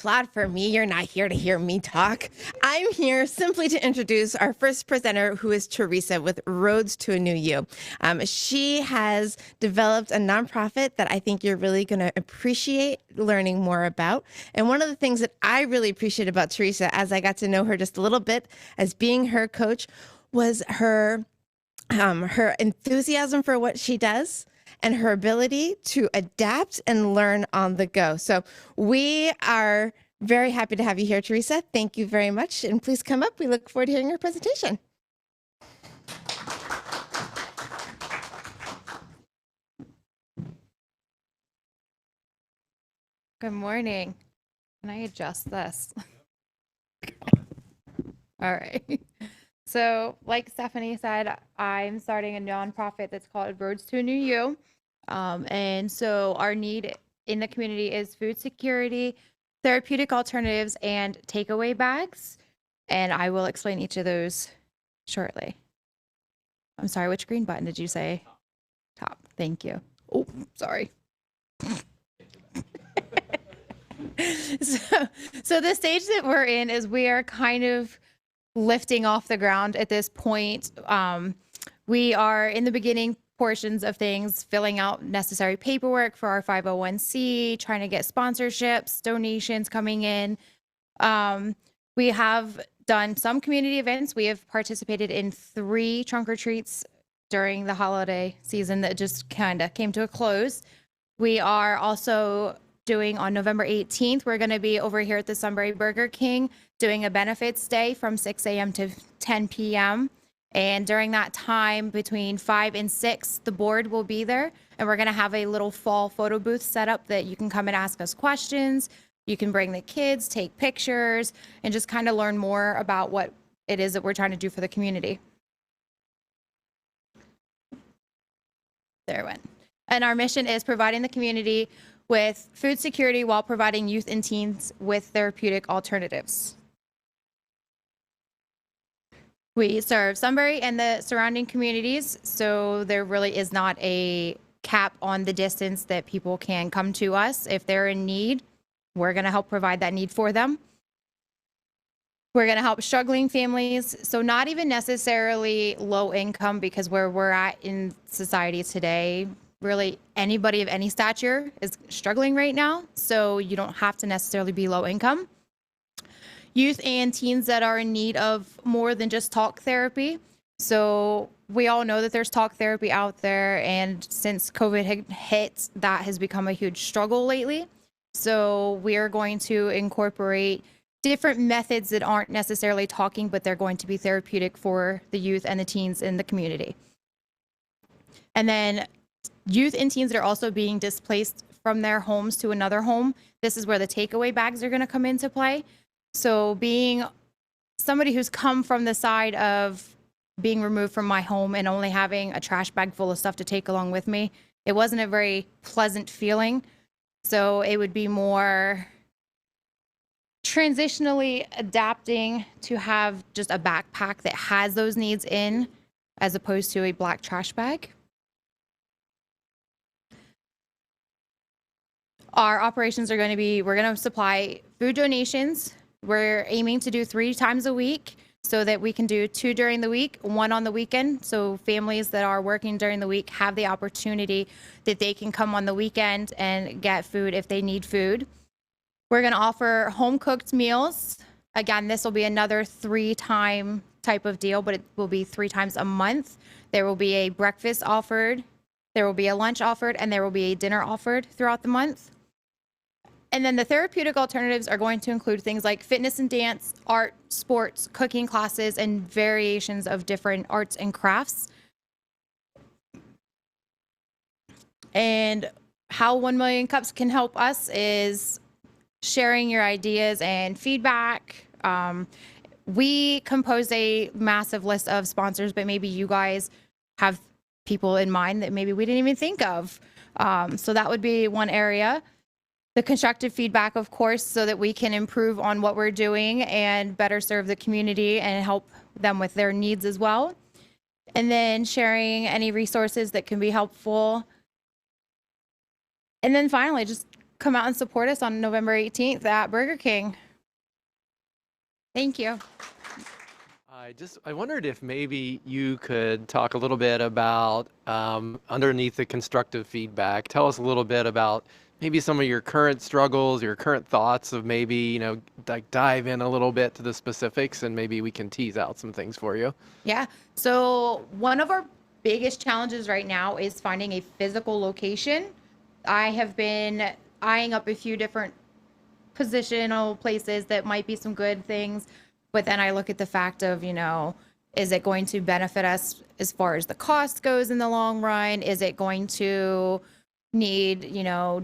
applaud for me. You're not here to hear me talk. I'm here simply to introduce our first presenter, who is Teresa with Roads to a New You. She has developed a nonprofit that I think you're really going to appreciate learning more about. And one of the things that I really appreciate about Teresa, as I got to know her just a little bit as being her coach, was her enthusiasm for what she does and her ability to adapt and learn on the go. So we are very happy to have you here, Teresa. Thank you very much. And please come up. We look forward to hearing your presentation. Good morning. Can I adjust this? All right. So like Stephanie said, I'm starting a nonprofit that's called Roads to a New You. And so our need in the community is food security, therapeutic alternatives, and takeaway bags. And I will explain each of those shortly. I'm sorry, which green button did you say? Top. Thank you. Oh, sorry. So the stage that we're in is we are kind of lifting off the ground at this point. We are in the beginning portions of things, filling out necessary paperwork for our 501c, trying to get sponsorships, donations coming in. We have done some community events. We have participated in 3 trunk or treats during the holiday season that just kind of came to a close. We are also doing on November 18th, we're going to be over here at the Sunbury Burger King doing a benefits day from 6 a.m. to 10 p.m. And during that time between 5 and 6, the board will be there. And we're going to have a little fall photo booth set up that you can come and ask us questions. You can bring the kids, take pictures, and just kind of learn more about what it is that we're trying to do for the community. There it went. And our mission is providing the community with food security while providing youth and teens with therapeutic alternatives. We serve Sunbury and the surrounding communities, so there really is not a cap on the distance that people can come to us. If they're in need, we're going to help provide that need for them. We're going to help struggling families, so not even necessarily low income, because where we're at in society today, really anybody of any stature is struggling right now, so you don't have to necessarily be low income. Youth and teens that are in need of more than just talk therapy. So we all know that there's talk therapy out there, and since COVID hit, that has become a huge struggle lately. So we are going to incorporate different methods that aren't necessarily talking, but they're going to be therapeutic for the youth and the teens in the community. And then youth and teens that are also being displaced from their homes to another home. This is where the takeaway bags are going to come into play. So being somebody who's come from the side of being removed from my home and only having a trash bag full of stuff to take along with me, it wasn't a very pleasant feeling. So it would be more transitionally adapting to have just a backpack that has those needs in, as opposed to a black trash bag. Our operations are going to be, we're going to supply food donations. We're aiming to do 3 times a week so that we can do 2 during the week, 1 on the weekend. So families that are working during the week have the opportunity that they can come on the weekend and get food if they need food. We're going to offer home cooked meals. Again, this will be another 3-time type of deal, but it will be 3 times a month. There will be a breakfast offered, there will be a lunch offered, and there will be a dinner offered throughout the month. And then the therapeutic alternatives are going to include things like fitness and dance, art, sports, cooking classes, and variations of different arts and crafts. And how 1 Million Cups can help us is sharing your ideas and feedback. We composed a massive list of sponsors, but maybe you guys have people in mind that maybe we didn't even think of. So that would be one area. The constructive feedback, of course, so that we can improve on what we're doing and better serve the community and help them with their needs as well. And then sharing any resources that can be helpful. And then finally, just come out and support us on November 18th at Burger King. Thank you. I wondered if maybe you could talk a little bit about underneath the constructive feedback. Tell us a little bit about maybe some of your current struggles, your current thoughts of maybe, like dive in a little bit to the specifics and maybe we can tease out some things for you. Yeah. So one of our biggest challenges right now is finding a physical location. I have been eyeing up a few different positional places that might be some good things. But then I look at the fact of, is it going to benefit us as far as the cost goes in the long run? Is it going to need,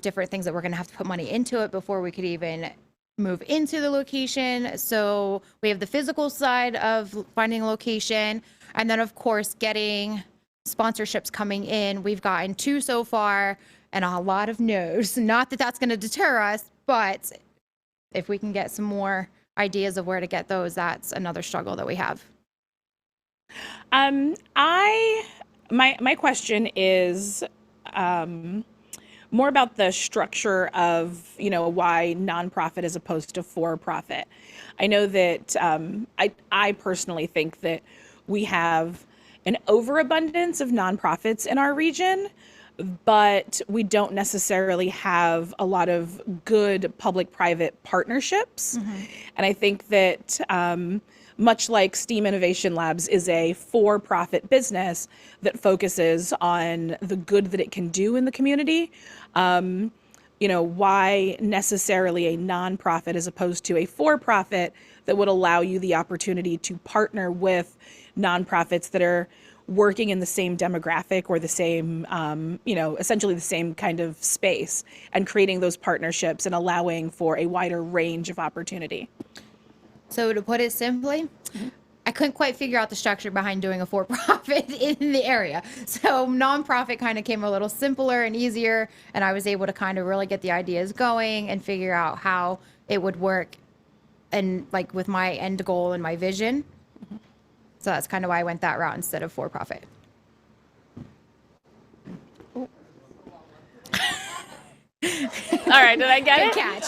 different things that we're going to have to put money into it before we could even move into the location? So we have the physical side of finding a location. And then, of course, getting sponsorships coming in. We've gotten 2 so far and a lot of no's. Not that that's going to deter us, but if we can get some more ideas of where to get those, that's another struggle that we have. My question is more about the structure of, why nonprofit as opposed to for-profit. I know that I personally think that we have an overabundance of nonprofits in our region, but we don't necessarily have a lot of good public-private partnerships. Mm-hmm. And I think that much like STEAM Innovation Labs is a for-profit business that focuses on the good that it can do in the community, why necessarily a nonprofit as opposed to a for-profit that would allow you the opportunity to partner with nonprofits that are working in the same demographic or the same, essentially the same kind of space, and creating those partnerships and allowing for a wider range of opportunity. So to put it simply, I couldn't quite figure out the structure behind doing a for-profit in the area. So nonprofit kind of came a little simpler and easier, and I was able to kind of really get the ideas going and figure out how it would work and like with my end goal and my vision. So that's kind of why I went that route instead of for-profit. All right, did I get Good catch?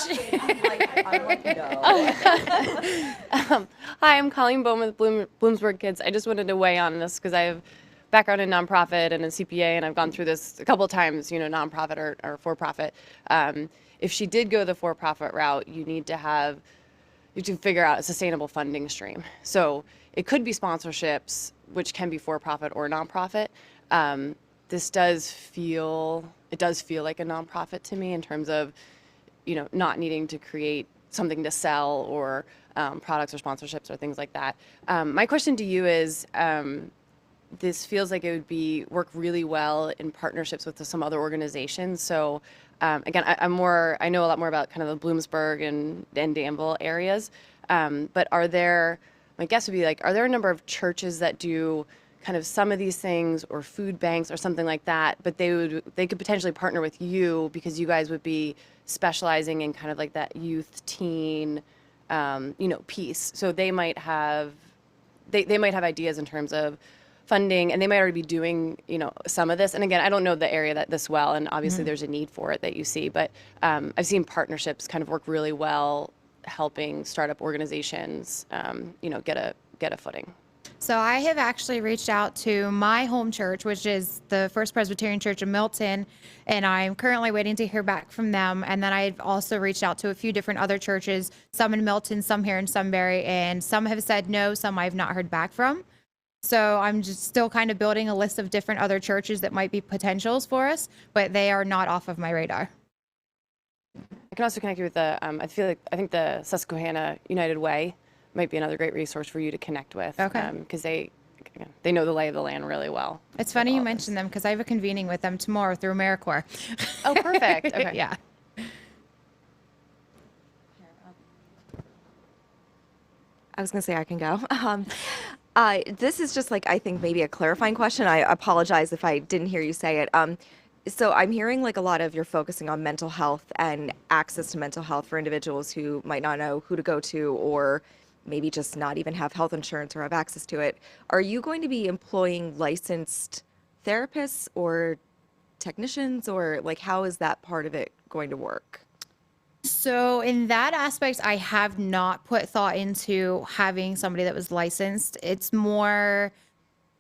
Hi, I'm Colleen Bowman with Bloomsburg Kids. I just wanted to weigh on this because I have background in nonprofit and in CPA, and I've gone through this a couple of times, nonprofit or for-profit. If she did go the for-profit route, you need to figure out a sustainable funding stream. So it could be sponsorships, which can be for-profit or nonprofit. This does feel like a nonprofit to me in terms of, not needing to create something to sell or products or sponsorships or things like that. My question to you is, this feels like it would work really well in partnerships with some other organizations. So again, I know a lot more about kind of the Bloomsburg and Danville areas, but my guess would be are there a number of churches that do kind of some of these things, or food banks or something like that, but they could potentially partner with you because you guys would be specializing in kind of like that youth teen, piece. So they might have ideas in terms of funding, and they might already be doing, some of this. And again, I don't know the area this well, and obviously there's a need for it that you see, but I've seen partnerships kind of work really well, helping startup organizations, get a footing. So I have actually reached out to my home church, which is the First Presbyterian Church of Milton, and I'm currently waiting to hear back from them. And then I've also reached out to a few different other churches, some in Milton, some here in Sunbury, and some have said no, some I've not heard back from. So I'm just still kind of building a list of different other churches that might be potentials for us, but they are not off of my radar. I can also connect you with I think the Susquehanna United Way might be another great resource for you to connect with. Okay. Because they know the lay of the land really well. It's funny you mentioned them because I have a convening with them tomorrow through AmeriCorps. Oh, perfect. Okay. Yeah. I was going to say I can go. This is just I think maybe a clarifying question. I apologize if I didn't hear you say it. So I'm hearing a lot of you're focusing on mental health and access to mental health for individuals who might not know who to go to, or maybe just not even have health insurance or have access to it. Are you going to be employing licensed therapists or technicians, or how is that part of it going to work? So in that aspect, I have not put thought into having somebody that was licensed. It's more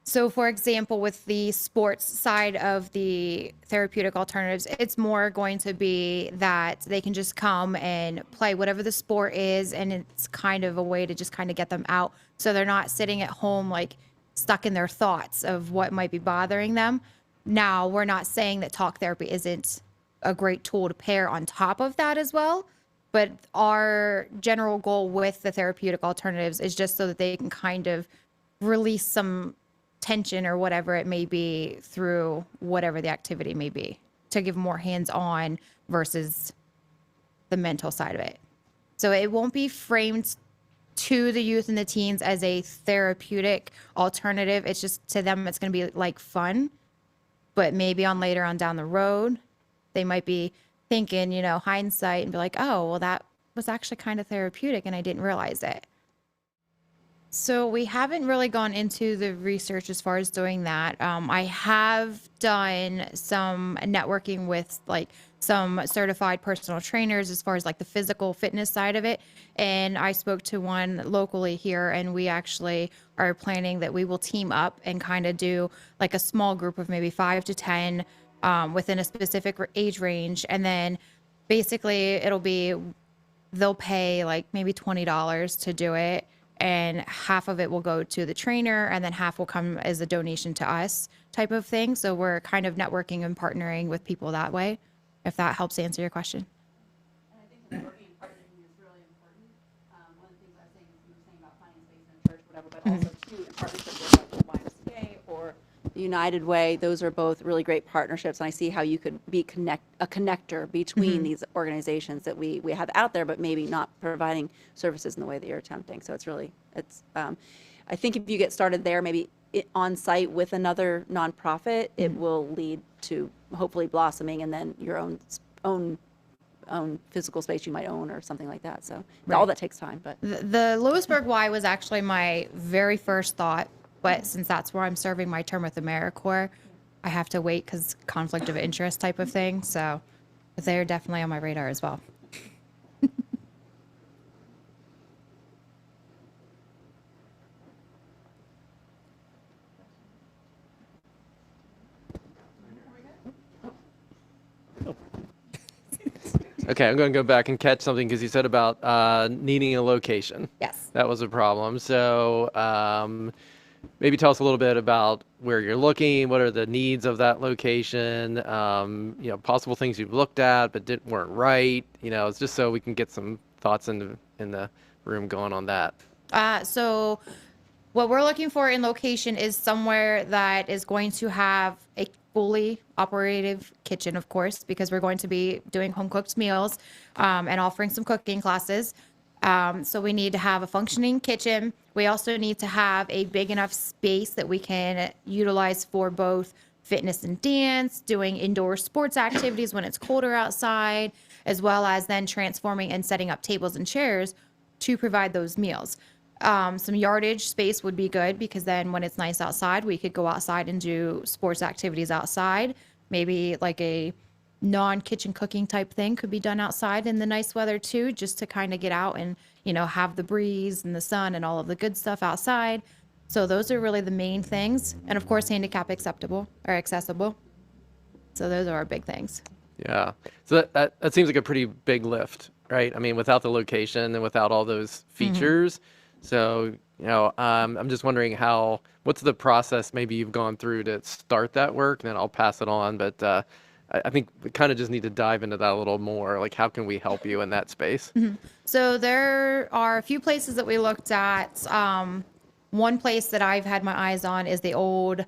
so, for example, with the sports side of the therapeutic alternatives, it's more going to be that they can just come and play whatever the sport is, and it's kind of a way to just kind of get them out, so they're not sitting at home like stuck in their thoughts of what might be bothering them. Now, we're not saying that talk therapy isn't a great tool to pair on top of that as well. But our general goal with the therapeutic alternatives is just so that they can kind of release some tension or whatever it may be through whatever the activity may be, to give more hands-on versus the mental side of it. So it won't be framed to the youth and the teens as a therapeutic alternative. It's just, to them, it's going to be like fun. But maybe later on down the road, they might be thinking, hindsight, and be like, oh, well, that was actually kind of therapeutic and I didn't realize it. So we haven't really gone into the research as far as doing that. I have done some networking with like some certified personal trainers as far as like the physical fitness side of it. And I spoke to one locally here, and we actually are planning that we will team up and kind of do like a small group of maybe 5 to 10 within a specific age range. And then basically they'll pay like maybe $20 to do it. And half of it will go to the trainer, and then half will come as a donation to us, type of thing. So we're kind of networking and partnering with people that way, if that helps answer your question. And I think the networking and partnering is really important. One of the things I was saying, you were saying about finding space in a church, whatever, but also too, in partnership with like the YMCA or the United Way. Those are both really great partnerships, and I see how you could be a connector between these organizations that we have out there, but maybe not providing services in the way that you're attempting. So I think if you get started there, maybe on site with another nonprofit, it will lead to hopefully blossoming, and then your own physical space you might own or something like that. So all that takes time. But the Lewisburg Y was actually my very first thought. But since that's where I'm serving my term with AmeriCorps, I have to wait because conflict of interest type of thing. So they're definitely on my radar as well. Okay, I'm going to go back and catch something because you said about needing a location. Yes. That was a problem. So maybe tell us a little bit about where you're looking, what are the needs of that location, possible things you've looked at but weren't right. It's just so we can get some thoughts in the room going on that. So what we're looking for in location is somewhere that is going to have a fully operative kitchen, of course, because we're going to be doing home cooked meals and offering some cooking classes. So we need to have a functioning kitchen. We also need to have a big enough space that we can utilize for both fitness and dance, doing indoor sports activities when it's colder outside, as well as then transforming and setting up tables and chairs to provide those meals. Some yardage space would be good, because then when it's nice outside, we could go outside and do sports activities outside. Maybe like a non-kitchen cooking type thing could be done outside in the nice weather too, just to kind of get out and, have the breeze and the sun and all of the good stuff outside. So those are really the main things. And of course, handicap accessible. So those are our big things. Yeah. So that seems like a pretty big lift, right? I mean, without the location and without all those features. So, I'm just wondering what's the process maybe you've gone through to start that work, and then I'll pass it on. But I think we kind of just need to dive into that a little more. Like, how can we help you in that space? So there are a few places that we looked at. One place that I've had my eyes on is the old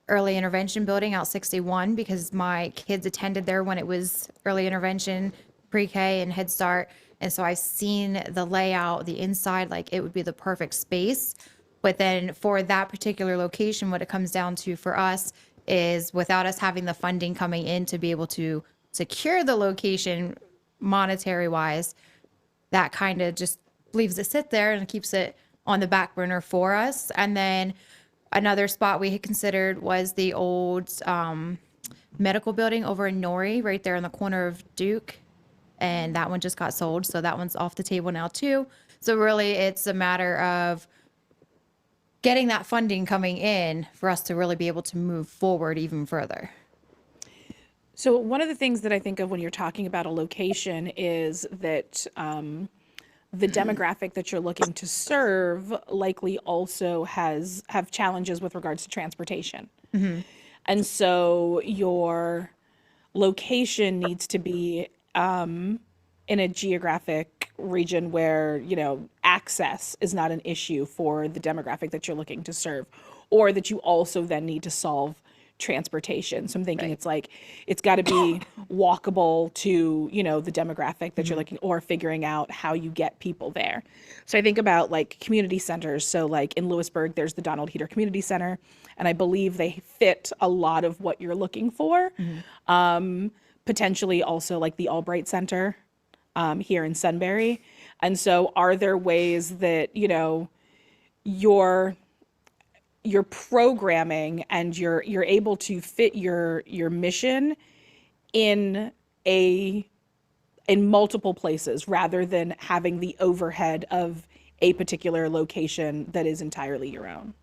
early intervention building out 61, because my kids attended there when it was early intervention, pre-K and Head Start. And so I've seen the layout, the inside, like it would be the perfect space. But then for that particular location, what it comes down to for us is, without us having the funding coming in to be able to secure the location monetary wise, that kind of just leaves it sit there and keeps it on the back burner for us. And then another spot we had considered was the old medical building over in Nori, right there in the corner of Duke and that one just got sold. So that one's off the table now too. So really it's a matter of getting that funding coming in for us to really be able to move forward even further. So one of the things that I think of when you're talking about a location is that the demographic that you're looking to serve likely also have challenges with regards to transportation. And so your location needs to be in a geographic region where, you know, access is not an issue for the demographic that you're looking to serve, or that you also then need to solve transportation. So I'm thinking it's like, it's got to be walkable to, you know, the demographic that you're looking, or figuring out how you get people there. So I think about like community centers. So like in Lewisburg, there's the Donald Heater Community Center, and I believe they fit a lot of what you're looking for. Potentially also like the Albright Center here in Sunbury. And so are there ways that, you know, your programming and you're able to fit your mission in multiple places rather than having the overhead of a particular location that is entirely your own?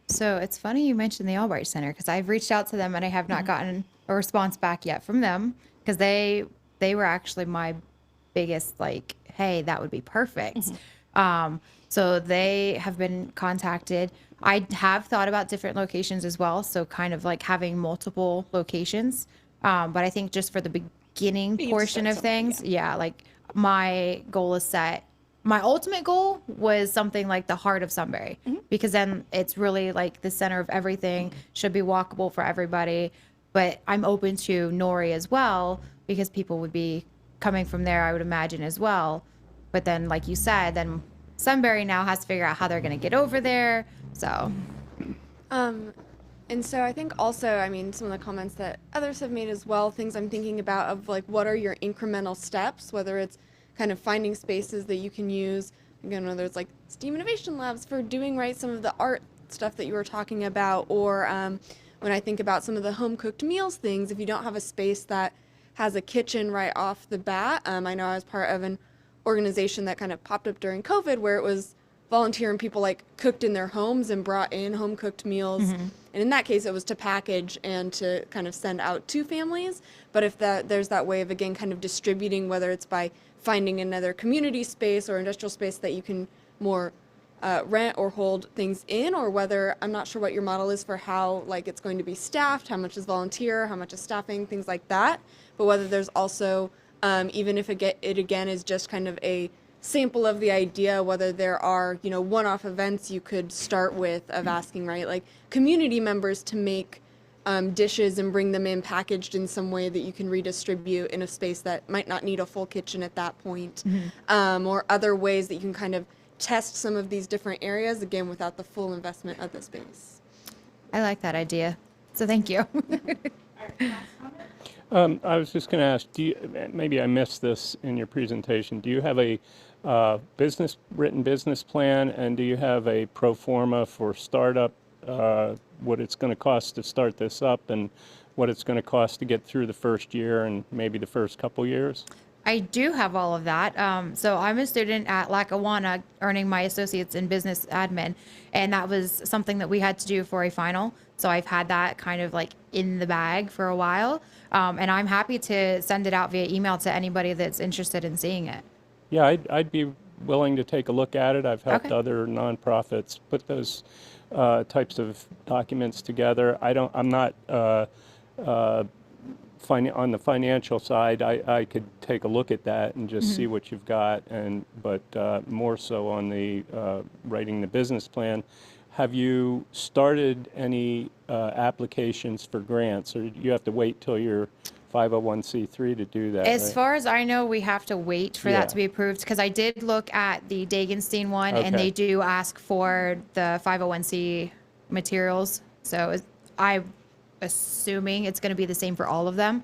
So it's funny you mentioned the Albright Center, because I've reached out to them and I have not gotten a response back yet from them, because they were actually my biggest, like, hey, that would be perfect. So they have been contacted. I have thought about different locations as well, so kind of like having multiple locations. But I think just for the beginning portion of things, like my goal is set. My ultimate goal was something like the heart of Sunbury, because then it's really like the center of everything, should be walkable for everybody. But I'm open to Nori as well, because people would be coming from there, I would imagine, as well. But then, like you said, then Sunbury now has to figure out how they're going to get over there. So, and so I think also, I mean, some of the comments that others have made as well, things I'm thinking about of like, what are your incremental steps, whether it's kind of finding spaces that you can use, again, whether it's like STEAM Innovation Labs for doing some of the art stuff that you were talking about, or when I think about some of the home cooked meals things, if you don't have a space that has a kitchen right off the bat. I know I was part of an organization that kind of popped up during COVID where it was volunteer and people like cooked in their homes and brought in home cooked meals. And in that case, it was to package and to kind of send out to families. But if there's that way of, again, kind of distributing, whether it's by finding another community space or industrial space that you can more rent or hold things in, or whether, I'm not sure what your model is for how like it's going to be staffed, how much is volunteer, how much is staffing, things like that. But whether there's also, even if it again is just kind of a sample of the idea, whether there are, you know, one-off events you could start with of asking, right, like community members to make dishes and bring them in packaged in some way that you can redistribute in a space that might not need a full kitchen at that point, or other ways that you can kind of test some of these different areas, again, without the full investment of the space. I like that idea. So thank you. I was just going to ask, maybe I missed this in your presentation, do you have a written business plan, and do you have a pro forma for startup, what it's going to cost to start this up and what it's going to cost to get through the first year and maybe the first couple years? I do have all of that. So I'm a student at Lackawanna earning my associates in business admin, and that was something that we had to do for a final. So I've had that kind of like in the bag for a while. And I'm happy to send it out via email to anybody that's interested in seeing it. Yeah, I'd be willing to take a look at it. I've helped other nonprofits put those types of documents together. I'm not on the financial side. I could take a look at that and just see what you've got, but more so on the writing the business plan. Have you started any applications for grants, or do you have to wait till you're 501c3 to do that? As right? far as I know, we have to wait for that to be approved, because I did look at the Dagenstein one, and they do ask for the 501c materials. So I'm assuming it's going to be the same for all of them,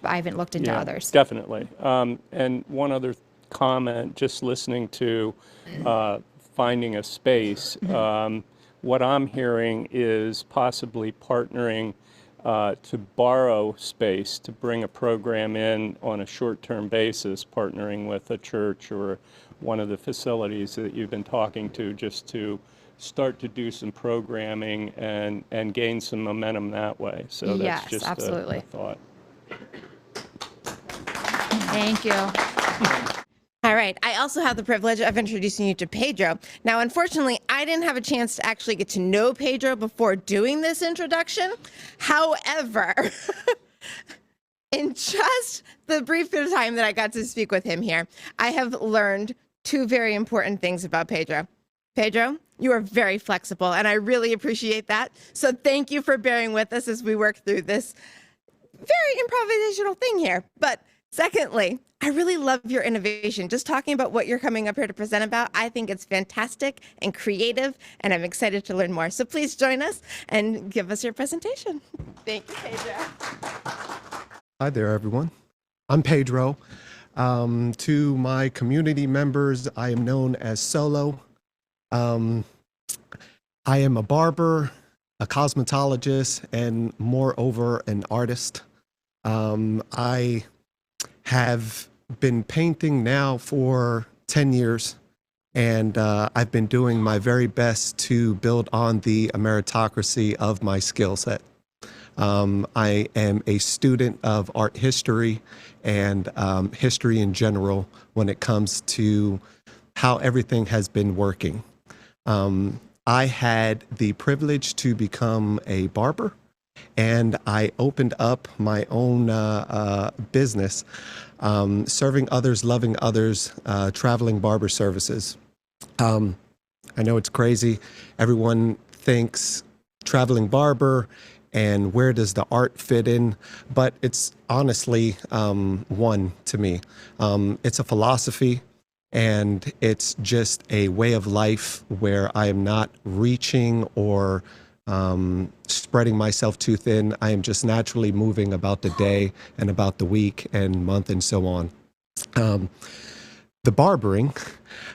but I haven't looked into others. Definitely. And one other comment, just listening to finding a space, what I'm hearing is possibly partnering to borrow space to bring a program in on a short-term basis, partnering with a church or one of the facilities that you've been talking to, just to start to do some programming and gain some momentum that way. So that's Yes, just absolutely. a thought. Thank you. All right. I also have the privilege of introducing you to Pedro. Now, unfortunately, I didn't have a chance to actually get to know Pedro before doing this introduction. However, in just the brief bit of time that I got to speak with him here, I have learned two very important things about Pedro. Pedro, you are very flexible, and I really appreciate that. So thank you for bearing with us as we work through this very improvisational thing here. But secondly, I really love your innovation. Just talking about what you're coming up here to present about, I think it's fantastic and creative, and I'm excited to learn more. So please join us and give us your presentation. Thank you, Pedro. Hi there, everyone. I'm Pedro. To my community members, I am known as Solo. I am a barber, a cosmetologist, and moreover, an artist. I have been painting now for 10 years, and I've been doing my very best to build on the meritocracy of my skill set. I am a student of art history and history in general when it comes to how everything has been working. I had the privilege to become a barber, and I opened up my own business, serving others, loving others, traveling barber services. I know it's crazy. Everyone thinks traveling barber and where does the art fit in? But it's honestly one to me. It's a philosophy, and it's just a way of life where I am not reaching or spreading myself too thin. I am just naturally moving about the day and about the week and month and so on. The barbering,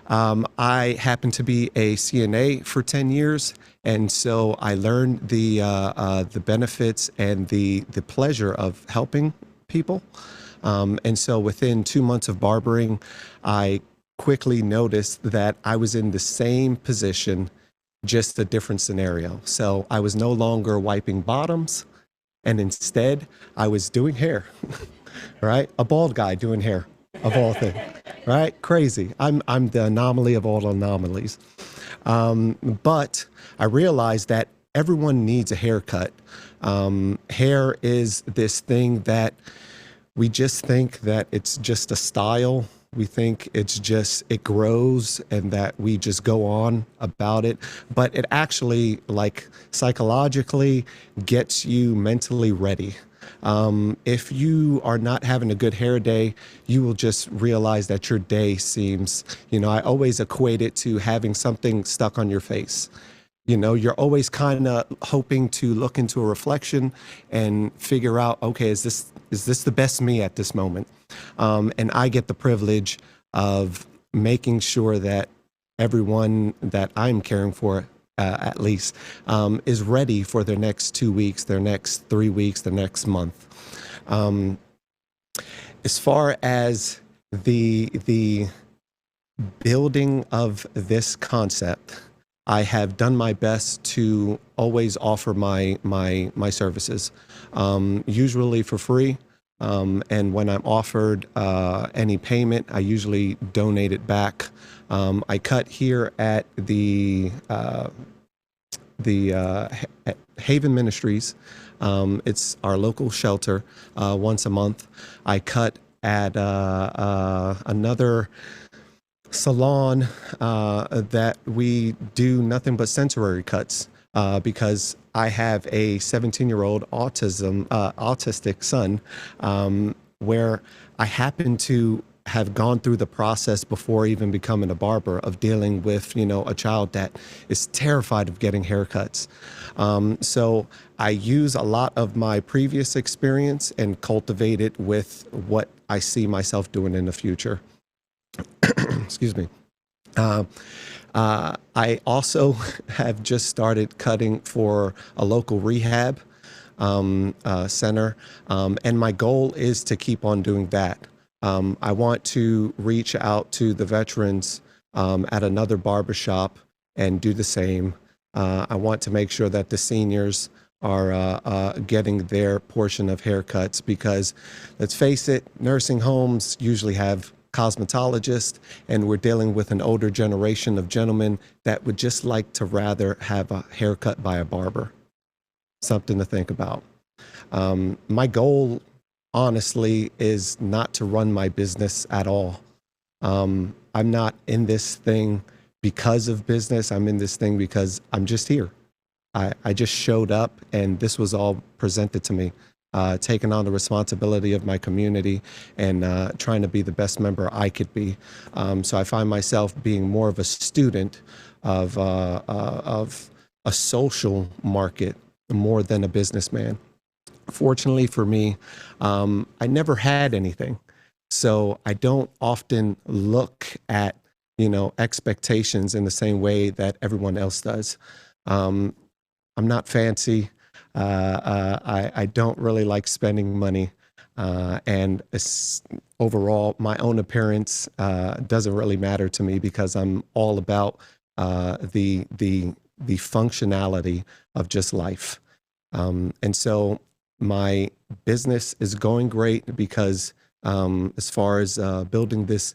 I happened to be a CNA for 10 years. And so I learned the benefits and the pleasure of helping people. And so within 2 months of barbering, I quickly noticed that I was in the same position, just a different scenario. So I was no longer wiping bottoms, and instead I was doing hair, right? A bald guy doing hair, of all things, right? Crazy. I'm the anomaly of all anomalies. But I realized that everyone needs a haircut. Hair is this thing that we just think that it's just a style. We think it grows and that we just go on about it. But it actually, like, psychologically gets you mentally ready. If you are not having a good hair day, you will just realize that your day seems, I always equate it to having something stuck on your face. You're always kind of hoping to look into a reflection and figure out, okay, is this the best me at this moment? And I get the privilege of making sure that everyone that I'm caring for, at least, is ready for their next 2 weeks, their next 3 weeks, the next month. As far as the building of this concept, I have done my best to always offer my services, usually for free. And when I'm offered any payment, I usually donate it back. I cut here at the Haven Ministries. It's our local shelter once a month. I cut at another salon that we do nothing but sensory cuts because I have a 17-year-old autistic son, where I happen to have gone through the process before even becoming a barber of dealing with, a child that is terrified of getting haircuts. So I use a lot of my previous experience and cultivate it with what I see myself doing in the future. Excuse me. I also have just started cutting for a local rehab. center. And my goal is to keep on doing that. I want to reach out to the veterans at another barbershop and do the same. I want to make sure that the seniors are getting their portion of haircuts because, let's face it, nursing homes usually have cosmetologists, and we're dealing with an older generation of gentlemen that would just like to rather have a haircut by a barber. Something to think about. My goal, honestly, is not to run my business at all. I'm not in this thing because of business. I'm in this thing because I'm just here. I just showed up and this was all presented to me, taking on the responsibility of my community and trying to be the best member I could be. So I find myself being more of a student of a social market more than a businessman. Fortunately for me, I never had anything. So I don't often look at, expectations in the same way that everyone else does. I'm not fancy. I don't really like spending money. And overall, my own appearance doesn't really matter to me because I'm all about the functionality of just life. And so my business is going great because as far as building this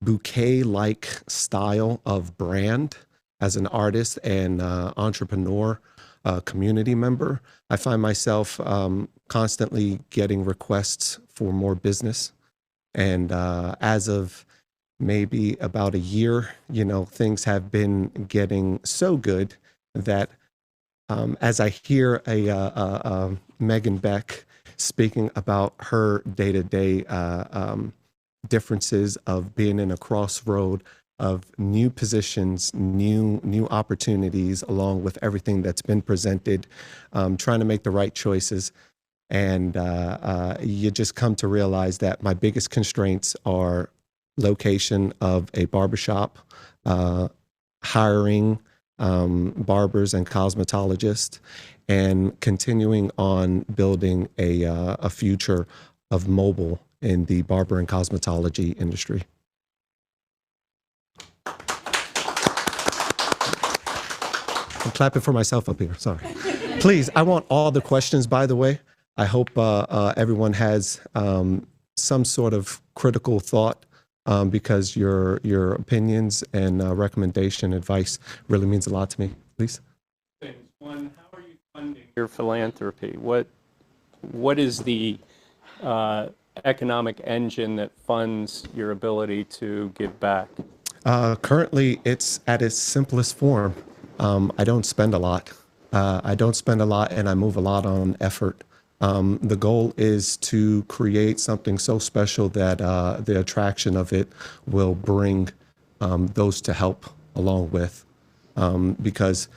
bouquet-like style of brand as an artist and entrepreneur, community member, I find myself constantly getting requests for more business. And as of maybe about a year, things have been getting so good that as I hear a Megan Beck speaking about her day-to-day differences of being in a crossroad of new positions, new opportunities, along with everything that's been presented, trying to make the right choices. And you just come to realize that my biggest constraints are location of a barbershop, hiring barbers and cosmetologists, and continuing on building a future of mobile in the barber and cosmetology industry. I'm clapping for myself up here, sorry. Please, I want all the questions, by the way. I hope everyone has some sort of critical thought because your opinions and recommendation, advice really means a lot to me. Please. Things. One, how are you funding your philanthropy? What is the economic engine that funds your ability to give back? Currently, it's at its simplest form. I don't spend a lot. And I move a lot on effort. The goal is to create something so special that the attraction of it will bring those to help along with. Because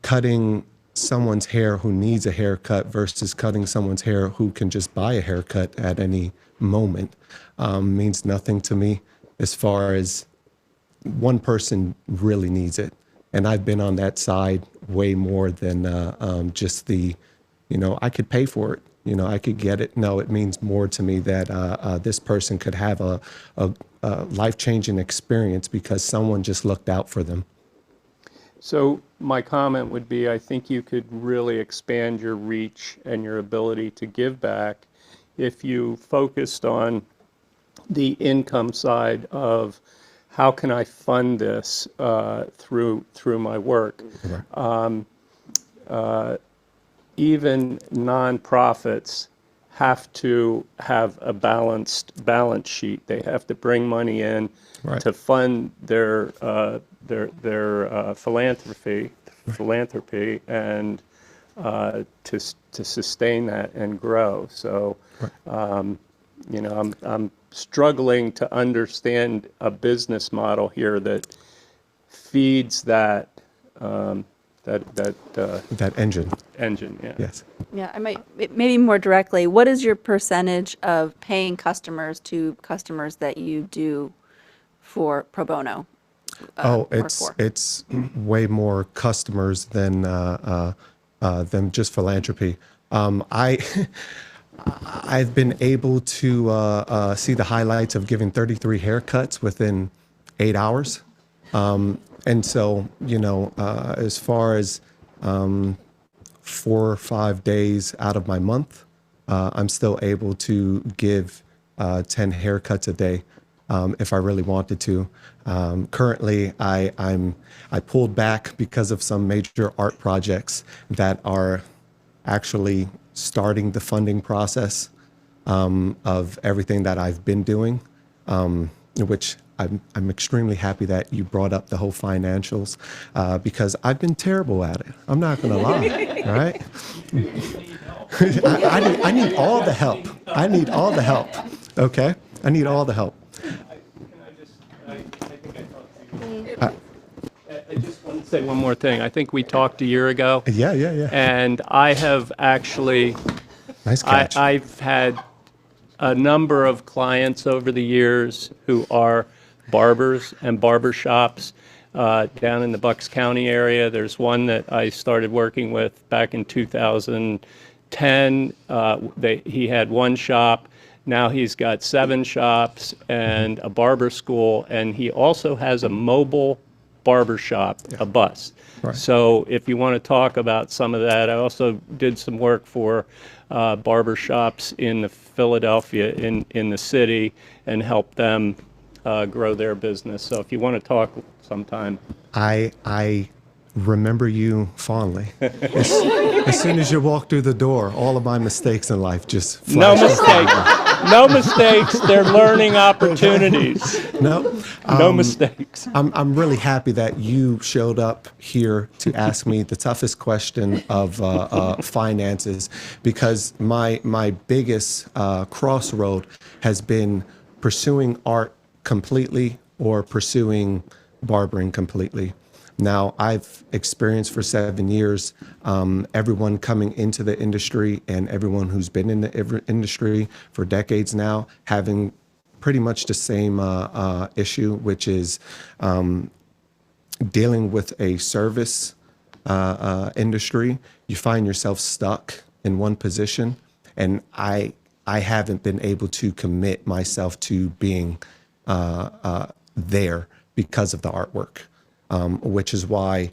cutting someone's hair who needs a haircut versus cutting someone's hair who can just buy a haircut at any moment means nothing to me as far as one person really needs it. And I've been on that side way more than just the, I could pay for it. I could get it. No, it means more to me that this person could have a life-changing experience because someone just looked out for them. So my comment would be, I think you could really expand your reach and your ability to give back if you focused on the income side of how can I fund this through my work. Even nonprofits have to have a balanced balance sheet. They have to bring money in to fund their philanthropy and to sustain that and grow. So, I'm struggling to understand a business model here that feeds that engine. Yeah. Yes. Yeah, maybe more directly, what is your percentage of paying customers to customers that you do for pro bono? It's way more customers than just philanthropy. I I've been able to see the highlights of giving 33 haircuts within 8 hours. And so, as far as 4 or 5 days out of my month, I'm still able to give 10 haircuts a day if I really wanted to. Currently, I pulled back because of some major art projects that are actually starting the funding process of everything that I've been doing, which I'm extremely happy that you brought up the whole financials because I've been terrible at it. I'm not going to lie. All right. I need all the help. I need all the help. Okay. I need all the help. I just want to say one more thing. I think we talked a year ago. Yeah. And I have actually, Nice catch. I've had a number of clients over the years who are barbers and barber shops down in the Bucks County area. There's one that I started working with back in 2010. He had one shop. Now he's got 7 shops and a barber school, and he also has a mobile barber shop, a bus. Right. So if you want to talk about some of that, I also did some work for barber shops in Philadelphia, in the city, and help them grow their business. So if you want to talk sometime. I remember you fondly. As soon as you walk through the door, all of my mistakes in life just No flash before me. mistakes. No mistakes. They're learning opportunities. No, No mistakes. I'm really happy that you showed up here to ask me the toughest question of finances, because my biggest crossroad has been pursuing art completely or pursuing barbering completely. Now, I've experienced for 7 years everyone coming into the industry and everyone who's been in the industry for decades now having pretty much the same issue, which is dealing with a service industry. You find yourself stuck in one position, and I haven't been able to commit myself to being there because of the artwork. Which is why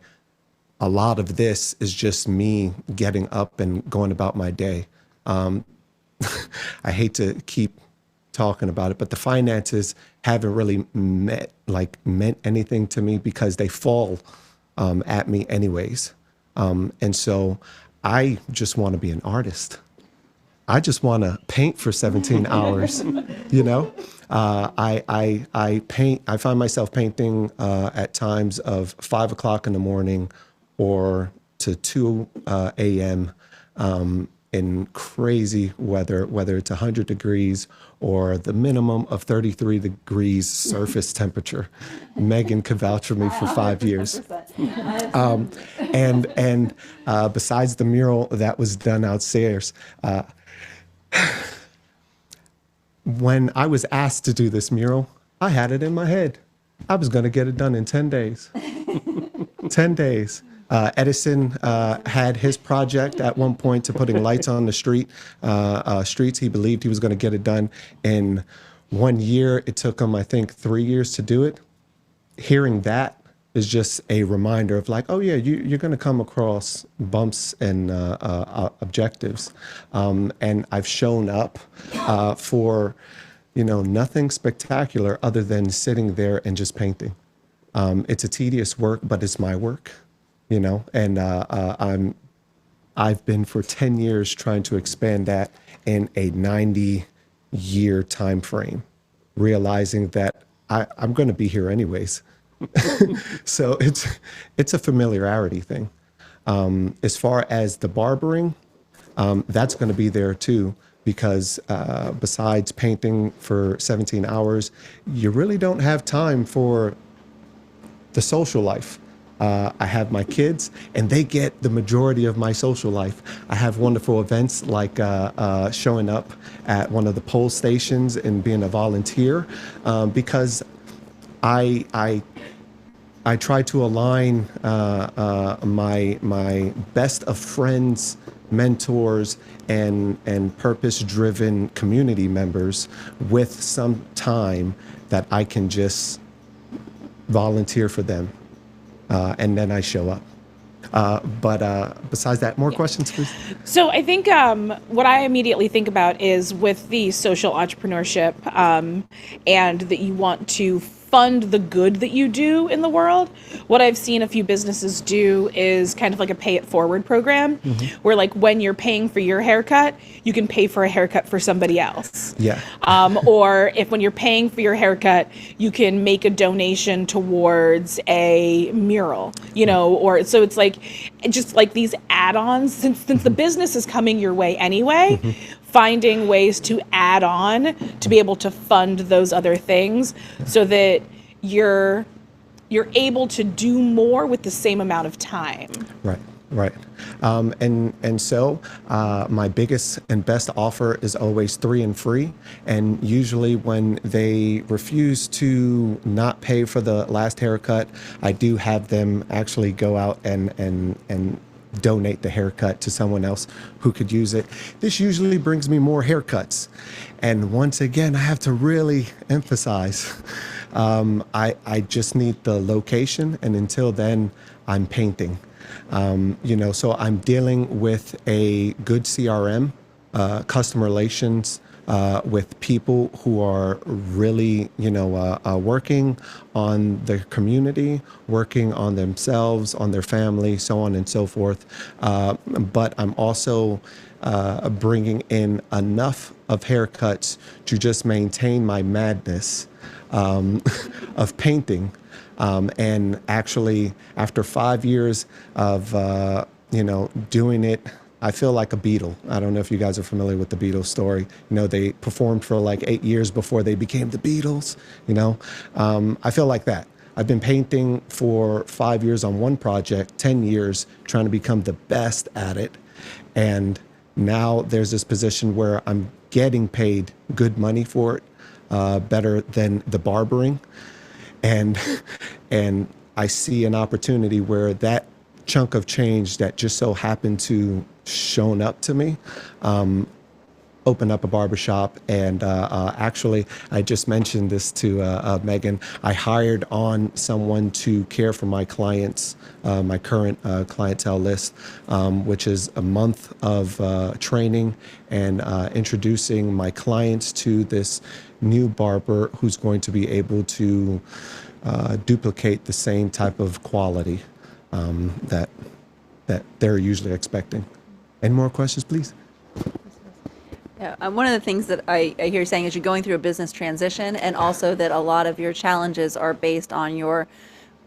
a lot of this is just me getting up and going about my day. I hate to keep talking about it, but the finances haven't really meant anything to me because they fall at me anyways. And so I just want to be an artist. I just want to paint for 17 hours, I paint. I find myself painting at times of 5 o'clock in the morning or to 2 a.m. In crazy weather, whether it's 100 degrees or the minimum of 33 degrees surface temperature. Megan could vouch for me for 5 years. And besides the mural that was done outstairs, when I was asked to do this mural, I had it in my head. I was going to get it done in 10 days. 10 days. Edison had his project at one point to putting lights on the streets. He believed he was going to get it done in 1 year. It took him, I think, 3 years to do it. Hearing that is just a reminder of oh yeah, you're going to come across bumps and objectives. And I've shown up for, nothing spectacular other than sitting there and just painting. It's a tedious work, but it's my work, and I've been for 10 years trying to expand that in a 90-year time frame, realizing that I'm going to be here anyways. So it's a familiarity thing. As far as the barbering, that's going to be there too, because besides painting for 17 hours, you really don't have time for the social life. I have my kids, and they get the majority of my social life. I have wonderful events like showing up at one of the poll stations and being a volunteer, because I try to align my best of friends mentors and purpose-driven community members with some time that I can just volunteer for them, and then I show up. But besides that, more questions, please? So I think what I immediately think about is with the social entrepreneurship and that you want to fund the good that you do in the world. What I've seen a few businesses do is kind of like a pay it forward program, where like when you're paying for your haircut, you can pay for a haircut for somebody else. Yeah. Or if when you're paying for your haircut, you can make a donation towards a mural, you know, or so it's like just like these add-ons since the business is coming your way anyway. Finding ways to add on to be able to fund those other things so that you're able to do more with the same amount of time. Right. And so my biggest and best offer is always 3 and free. And usually when they refuse to not pay for the last haircut, I do have them actually go out and donate the haircut to someone else who could use it. This usually brings me more haircuts. And once again, I have to really emphasize, I just need the location. And until then, I'm painting. So I'm dealing with a good CRM, customer relations, with people who are really, working on their community, working on themselves, on their family, so on and so forth. But I'm also bringing in enough of haircuts to just maintain my madness of painting. And actually, after 5 years of, doing it, I feel like a Beatle. I don't know if you guys are familiar with the Beatles story. They performed for like 8 years before they became the Beatles, I feel like that. I've been painting for 5 years on one project, 10 years trying to become the best at it. And now there's this position where I'm getting paid good money for it, better than the barbering. And I see an opportunity where that chunk of change that just so happened to shown up to me, open up a barbershop. And actually, I just mentioned this to Megan. I hired on someone to care for my clients, my current clientele list, which is a month of training and introducing my clients to this new barber who's going to be able to duplicate the same type of quality that they're usually expecting. Any more questions, please? Yeah, one of the things that I hear you saying is you're going through a business transition, and also that a lot of your challenges are based on your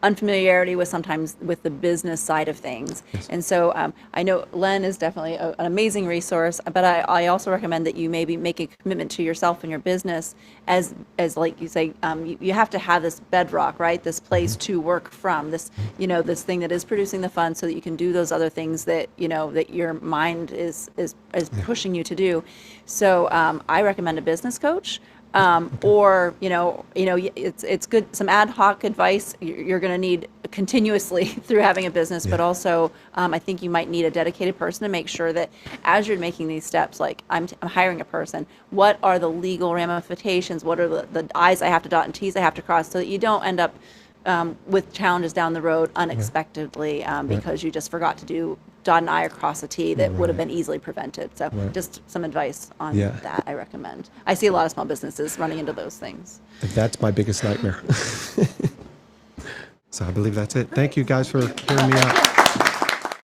unfamiliarity with sometimes with the business side of things. Yes. And so I know Len is definitely an amazing resource, but I also recommend that you maybe make a commitment to yourself and your business as like you say, you have to have this bedrock, right? This place to work from, this, this thing that is producing the funds so that you can do those other things that, that your mind is pushing you to do. So I recommend a business coach. Or it's good. Some ad hoc advice you're going to need continuously through having a business, but also I think you might need a dedicated person to make sure that as you're making these steps, like I'm hiring a person, what are the legal ramifications? What are the I's I have to dot and T's I have to cross, so that you don't end up with challenges down the road unexpectedly because you just forgot to dot an I or cross a T that would have been easily prevented. So just some advice on that I recommend. I see a lot of small businesses running into those things. That's my biggest nightmare. So I believe that's it. Thank you guys for hearing me out.